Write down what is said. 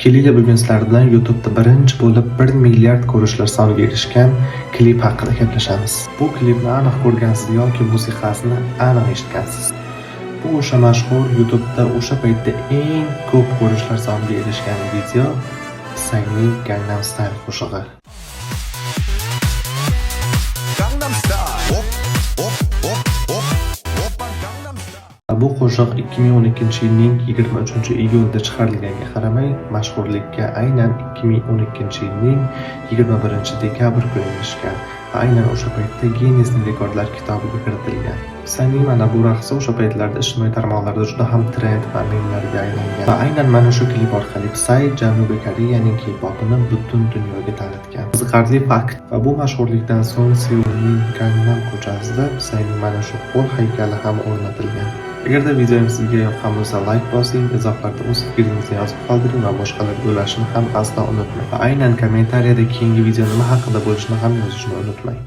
Kelinglar bugun sizlar bilan YouTube'da birinchi bo'lib 1 milliard ko'rishlar soniga erishgan klip haqida gaplashamiz. Bu klipni aniq ko'rgansiz yoki musiqasini aniq eshitgansiz. Bu o'sha mashhur YouTube'da o'sha paytda eng ko'p ko'rishlar soniga erishgan video Psyning Gangnam Style qo'shig'i. Bu qo'shiq 2012-yilning 23-iyulda chiqarilganiga qaramay, mashhurlikka aynan 2012-yilning 21-dekabr kuni erishgan va aynan o'sha paytda Ginnesning rekordlar kitobiga kiritilgan. Psyning mana bu raqsi o'sha paytlarda ijtimoiy tarmoqlarda juda ham trend va memlarga aylangan. Va aynan mana shu klip orqali Psy Janubiy Koreyaning K-popini butun dunyoga tanitgan. Qiziqarli fakt. Va bu mashhurlikdan so'ng Seulning Gangnam ko'chasida Psyning mana shu qo'l haykali ham o'rnatilgan. Agarda videom sizga yoqqan bo'lsa, like bosing, izohlarda o'z fikringizni yozib qoldiring va boshqalarga ulashishni ham aslo unutmang. Va aynan kommentariyada keyingi video nima haqida bo'lishini ham yozishni unutmang.